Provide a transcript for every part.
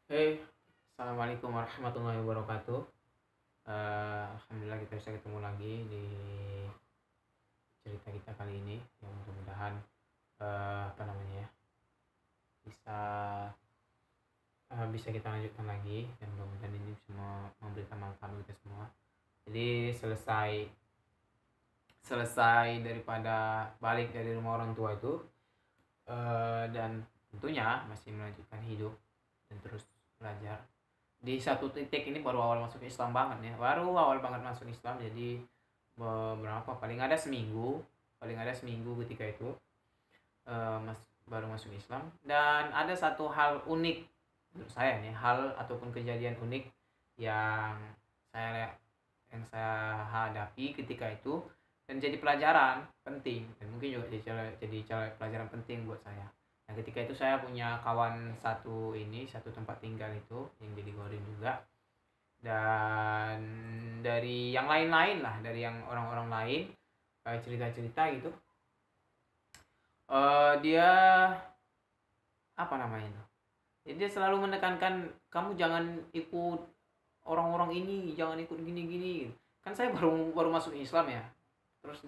Assalamualaikum warahmatullahi wabarakatuh. Alhamdulillah kita bisa ketemu lagi di cerita kita kali ini. Yang mudah-mudahan apa namanya ya bisa bisa kita lanjutkan lagi dan mudah-mudahan ini semua memberikan manfaat untuk kita semua. Jadi selesai selesai daripada balik dari rumah orang tua itu dan tentunya masih melanjutkan hidup dan terus belajar di satu titik. Ini baru awal masuk Islam banget ya, baru awal banget masuk Islam. Jadi beberapa paling ada seminggu ketika itu baru masuk Islam. Dan ada satu hal unik menurut saya nih, hal ataupun kejadian unik yang saya yang saya hadapi ketika itu dan jadi pelajaran penting dan mungkin juga jadi pelajaran penting buat saya. Nah, ketika itu saya punya kawan satu tempat tinggal itu yang jadi gorin juga, dan dari yang lain-lain lah, dari yang orang-orang lain kayak cerita-cerita gitu. Dia apa namanya itu? Jadi dia selalu menekankan kamu jangan ikut orang-orang ini, jangan ikut gini-gini. Kan saya baru baru masuk Islam ya. Terus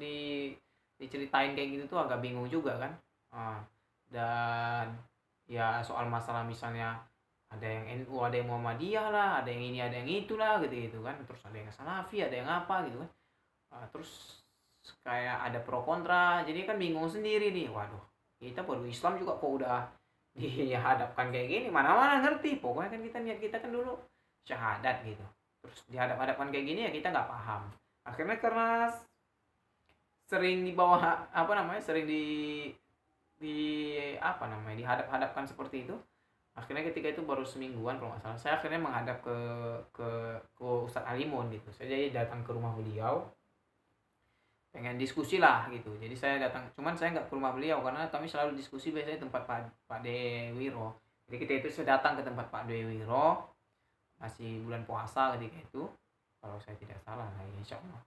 diceritain kayak gitu tuh agak bingung juga kan. Ah, dan ya soal masalah misalnya ada yang NU, ada yang Muhammadiyah lah, ada yang ini, ada yang itulah gitu-gitu kan. Terus ada yang Salafi, ada yang apa gitu kan. Terus kayak ada pro kontra. Jadi kan bingung sendiri nih. Waduh, kita baru Islam juga kok udah dihadapkan kayak gini, mana-mana ngerti. Pokoknya kan kita niat kita kan dulu syahadat gitu. Terus dihadap-hadapkan kayak gini ya kita nggak paham. Akhirnya karena sering di bawah apa namanya, sering di apa namanya dihadap-hadapkan seperti itu. Akhirnya ketika itu baru semingguan kalau nggak salah, saya akhirnya menghadap ke ke Ustadz Alimun gitu. Saya jadi datang ke rumah beliau, pengen diskusi lah gitu. Jadi saya datang, cuman saya nggak ke rumah beliau karena kami selalu diskusi biasanya tempat Pak Dewiro. Jadi kita itu saya datang ke tempat Pak Dewiro, masih bulan puasa ketika itu, kalau saya tidak salah, nah insya Allah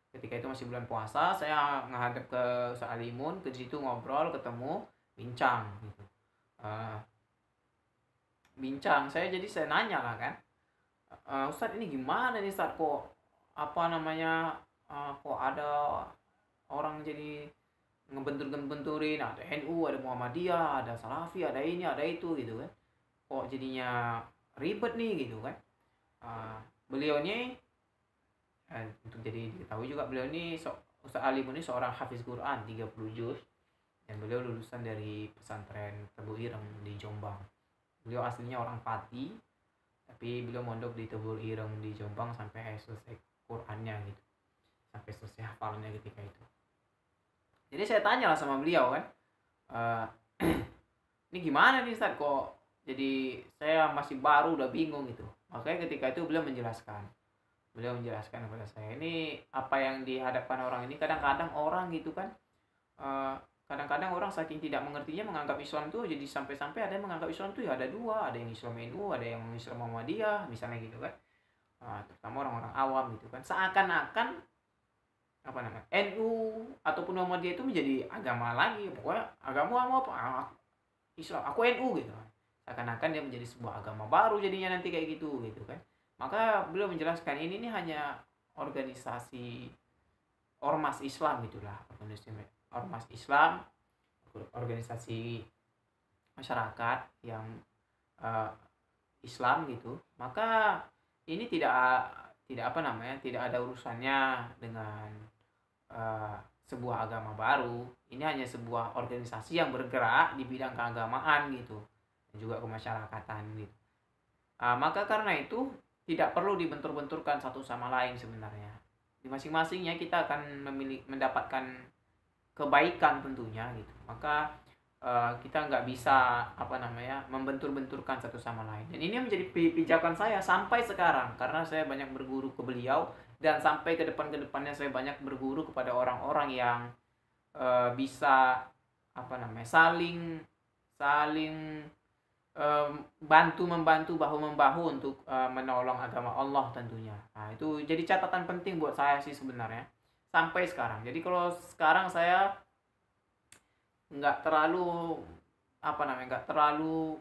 ketika itu masih bulan puasa. Saya menghadap ke Ustaz Alimun, ke situ ngobrol, ketemu, bincang gitu. Eh, bincang saya nanya lah kan, Ustadz ini gimana nih Ustadz, kok apa namanya, kok ada orang jadi ngebentur-benturin, ada NU, ada Muhammadiyah, ada Salafi, ada ini, ada itu gitu kan. Kok jadinya ribet nih gitu kan. Beliau ini untuk jadi diketahui juga, beliau ini Ustaz Alim ini seorang hafiz Quran 30 juz, dan beliau lulusan dari pesantren Tebu Ireng di Jombang. Beliau aslinya orang Pati, tapi beliau mondok di Tebu Ireng di Jombang sampai selesai Qurannya gitu, sampai selesai hafalannya ketika itu. Jadi saya tanya lah sama beliau kan, uh, ini gimana nih Ustaz, kok jadi saya masih baru udah bingung gitu. Makanya ketika itu beliau menjelaskan kepada saya, ini apa yang dihadapkan orang ini. Kadang-kadang orang gitu kan, eh, kadang-kadang orang saking tidak mengertinya menganggap Islam tuh, jadi sampai-sampai ada yang menganggap Islam tuh ya ada dua, ada yang Islam NU, ada yang Islam Muhammadiyah misalnya gitu kan. Terutama orang-orang awam gitu kan, seakan-akan apa namanya NU ataupun Muhammadiyah itu menjadi agama lagi. Pokoknya agama apa, Islam, aku NU gitu. Seakan-akan dia menjadi sebuah agama baru jadinya nanti kayak gitu gitu kan. Maka beliau menjelaskan ini nih hanya organisasi ormas Islam gitulah, organisasi ormas Islam, organisasi masyarakat yang uh, Islam gitu. Maka ini tidak apa namanya, tidak ada urusannya dengan uh, sebuah agama baru. Ini hanya sebuah organisasi yang bergerak di bidang keagamaan gitu, dan juga kemasyarakatan gitu. Maka karena itu tidak perlu dibentur-benturkan satu sama lain sebenarnya. Di masing-masingnya kita akan mendapatkan kebaikan tentunya gitu. Maka kita nggak bisa apa namanya membentur-benturkan satu sama lain. Dan ini menjadi pijakan saya sampai sekarang, karena saya banyak berguru ke beliau, dan sampai ke depannya saya banyak berguru kepada orang-orang yang bisa apa namanya saling saling bantu membantu, bahu membahu untuk menolong agama Allah tentunya. Nah, itu jadi catatan penting buat saya sih sebenarnya sampai sekarang. Jadi kalau sekarang saya nggak terlalu apa namanya nggak terlalu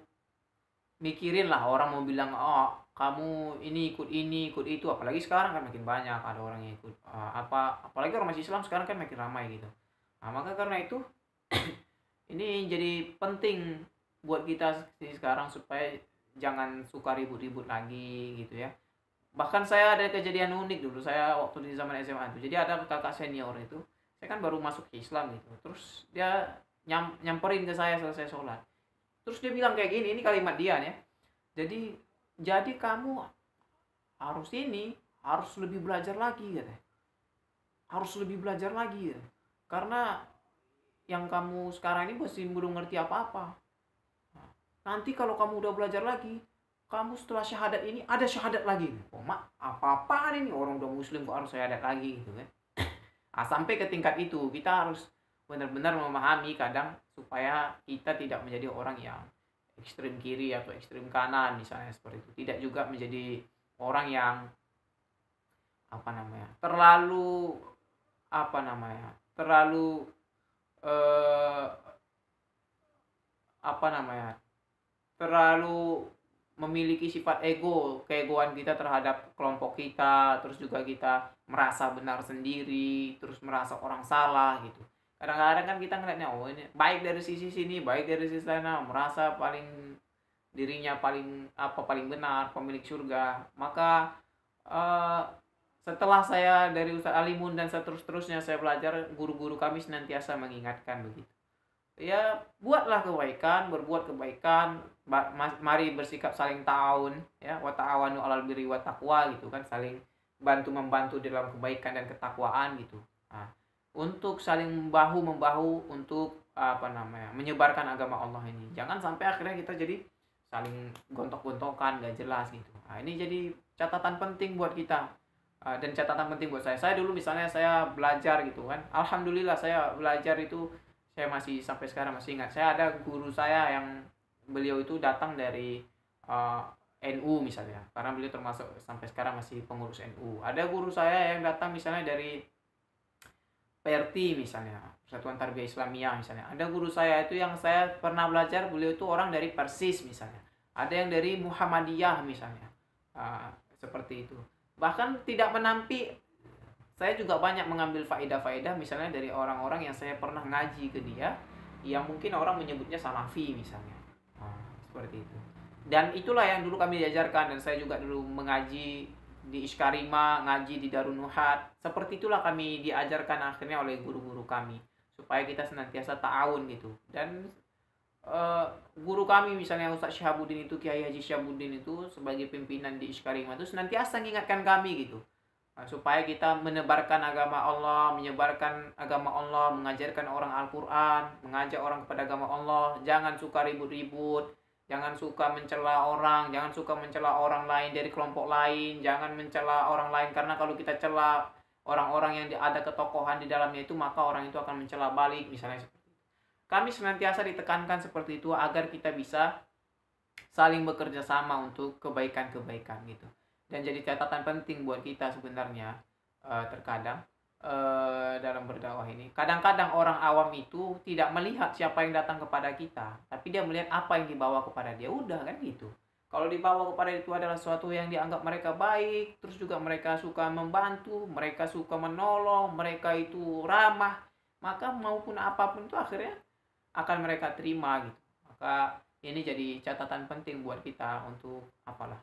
mikirin lah orang mau bilang, oh kamu ini ikut itu, apalagi sekarang kan makin banyak ada orang yang ikut apalagi orang masih Islam sekarang kan makin ramai gitu. Nah, maka karena itu ini jadi penting buat kita sekarang supaya jangan suka ribut-ribut lagi gitu ya. Bahkan saya ada kejadian unik dulu, saya waktu di zaman SMA itu. Jadi ada kakak senior itu, saya kan baru masuk ke Islam gitu. Terus dia nyamperin ke saya selesai sholat. Terus dia bilang kayak gini, ini kalimat dia ya. Jadi kamu harus harus lebih belajar lagi katanya. Harus lebih belajar lagi ya. Karena yang kamu sekarang ini masih belum ngerti apa-apa. Nanti kalau kamu udah belajar lagi, kamu setelah syahadat ini ada syahadat lagi. Oh mak, apa-apaan ini, orang udah muslim kok harus syahadat lagi gitu kan. Sampai ke tingkat itu kita harus benar-benar memahami kadang supaya kita tidak menjadi orang yang ekstrem kiri atau ekstrem kanan misalnya seperti itu. Tidak juga menjadi orang yang terlalu terlalu eh, terlalu memiliki sifat keegoan kita terhadap kelompok kita, terus juga kita merasa benar sendiri, terus merasa orang salah gitu. Kadang-kadang kan kita ngeliatnya, oh ini baik dari sisi sini, baik dari sisi sana, merasa dirinya paling benar, pemilik surga. Maka eh, setelah saya dari Ustadz Alimun dan seterusnya saya belajar, guru-guru kami senantiasa mengingatkan begitu. Ya buatlah kebaikan, berbuat kebaikan, mari bersikap saling ta'awun ya, wa ta'awanu 'alal birri wat taqwa gitu kan, saling bantu membantu dalam kebaikan dan ketakwaan gitu. Nah, untuk saling bahu membahu untuk menyebarkan agama Allah ini. Jangan sampai akhirnya kita jadi saling gontok-gontokan gak jelas gitu. Nah, ini jadi catatan penting buat kita. Dan catatan penting buat saya. Saya dulu misalnya saya belajar gitu kan. Alhamdulillah saya belajar itu, saya masih sampai sekarang masih ingat. Saya ada guru saya yang beliau itu datang dari NU misalnya, karena beliau termasuk sampai sekarang masih pengurus NU. Ada guru saya yang datang misalnya dari PRT misalnya, Persatuan Tarbiyah Islamiyah misalnya. Ada guru saya itu yang saya pernah belajar, beliau itu orang dari Persis misalnya. Ada yang dari Muhammadiyah misalnya. Seperti itu. Bahkan tidak menampi, saya juga banyak mengambil faedah-faedah misalnya dari orang-orang yang saya pernah ngaji ke dia, yang mungkin orang menyebutnya salafi misalnya. Seperti itu. Dan itulah yang dulu kami diajarkan, dan saya juga dulu mengaji di Iskarima, ngaji di Darun Nuhat. Seperti itulah kami diajarkan akhirnya oleh guru-guru kami, supaya kita senantiasa ta'awun gitu. Dan guru kami misalnya Ustaz Syahabuddin itu, Kiai Haji Syahabuddin itu sebagai pimpinan di Iskarima itu senantiasa mengingatkan kami gitu. Supaya kita menyebarkan agama Allah, mengajarkan orang Al-Quran, mengajak orang kepada agama Allah. Jangan suka ribut-ribut, jangan suka mencela orang lain dari kelompok lain, jangan mencela orang lain, karena kalau kita cela orang-orang yang ada ketokohan di dalamnya itu, maka orang itu akan mencela balik misalnya. Kami senantiasa ditekankan seperti itu agar kita bisa saling bekerja sama untuk kebaikan-kebaikan gitu. Dan jadi catatan penting buat kita sebenarnya, terkadang dalam berdakwah ini, kadang-kadang orang awam itu tidak melihat siapa yang datang kepada kita, tapi dia melihat apa yang dibawa kepada dia, udah kan gitu. Kalau dibawa kepada itu adalah sesuatu yang dianggap mereka baik, terus juga mereka suka membantu, mereka suka menolong, mereka itu ramah, maka maupun apapun itu akhirnya akan mereka terima gitu. Maka ini jadi catatan penting buat kita untuk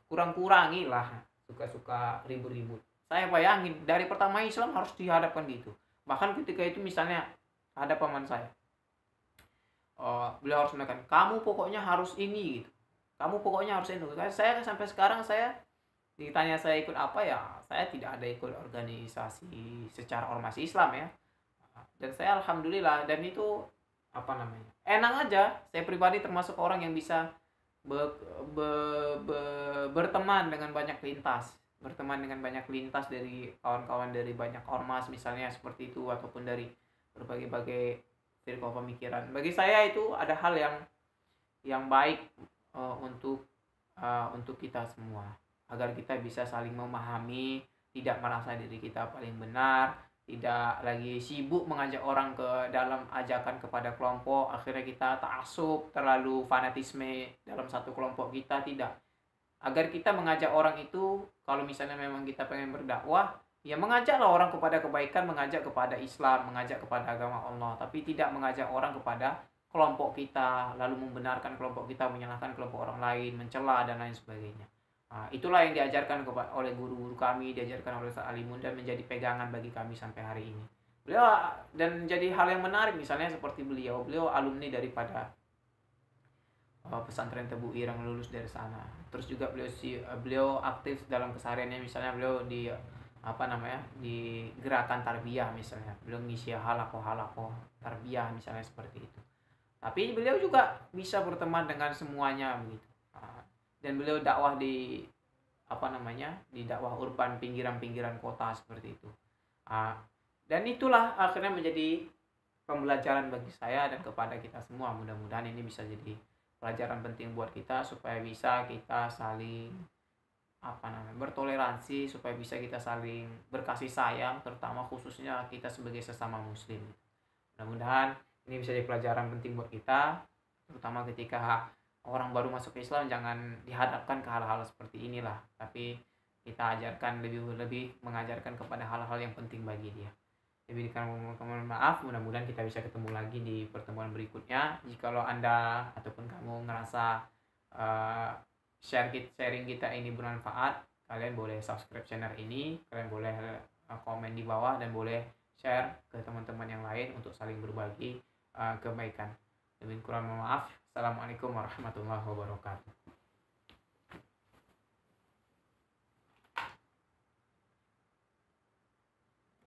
kurang-kurangilah suka-suka ribut-ribut. Saya bayangin dari pertama Islam harus dihadapkan gitu. Bahkan ketika itu misalnya ada paman saya, beliau harus menekan, kamu pokoknya harus ini gitu, kamu pokoknya harus itu. Saya sampai sekarang saya ditanya saya ikut apa, ya saya tidak ada ikut organisasi secara ormas Islam ya. Dan saya alhamdulillah, dan itu enak aja. Saya pribadi termasuk orang yang bisa berteman dengan banyak lintas dari kawan-kawan dari banyak ormas misalnya seperti itu, ataupun dari berbagai-bagai firqah pemikiran. Bagi saya itu ada hal yang baik untuk kita semua, agar kita bisa saling memahami, tidak merasa diri kita paling benar, tidak lagi sibuk mengajak orang ke dalam ajakan kepada kelompok, akhirnya kita ta'assub, terlalu fanatisme dalam satu kelompok kita, tidak. Agar kita mengajak orang itu, kalau misalnya memang kita pengen berdakwah, ya mengajaklah orang kepada kebaikan, mengajak kepada Islam, mengajak kepada agama Allah, tapi tidak mengajak orang kepada kelompok kita, lalu membenarkan kelompok kita, menyalahkan kelompok orang lain, mencela dan lain sebagainya. Nah, itulah yang diajarkan oleh guru-guru kami, diajarkan oleh Ustaz Alimun, dan menjadi pegangan bagi kami sampai hari ini. Beliau, dan jadi hal yang menarik misalnya seperti beliau alumni daripada pesantren Tebu Ireng, lulus dari sana. Terus juga beliau aktif dalam kesehariannya, misalnya beliau di di gerakan tarbiyah misalnya. Beliau ngisi halaqah tarbiyah misalnya seperti itu. Tapi beliau juga bisa berteman dengan semuanya begitu. Dan beliau dakwah di di dakwah urban, pinggiran-pinggiran kota seperti itu. Dan itulah akhirnya menjadi pembelajaran bagi saya dan kepada kita semua. Mudah-mudahan ini bisa jadi pelajaran penting buat kita, supaya bisa kita saling bertoleransi, supaya bisa kita saling berkasih sayang, terutama khususnya kita sebagai sesama muslim. Mudah-mudahan ini bisa jadi pelajaran penting buat kita, terutama ketika orang baru masuk ke Islam, jangan dihadapkan ke hal-hal seperti inilah, tapi kita ajarkan lebih mengajarkan kepada hal-hal yang penting bagi dia. Lebih mohon maaf, mudah-mudahan kita bisa ketemu lagi di pertemuan berikutnya. Jikalau Anda ataupun kamu ngerasa sharing kita ini bermanfaat, kalian boleh subscribe channel ini, kalian boleh komen di bawah, dan boleh share ke teman-teman yang lain untuk saling berbagi kebaikan. Lebih kurang mohon maaf. Assalamualaikum warahmatullahi wabarakatuh.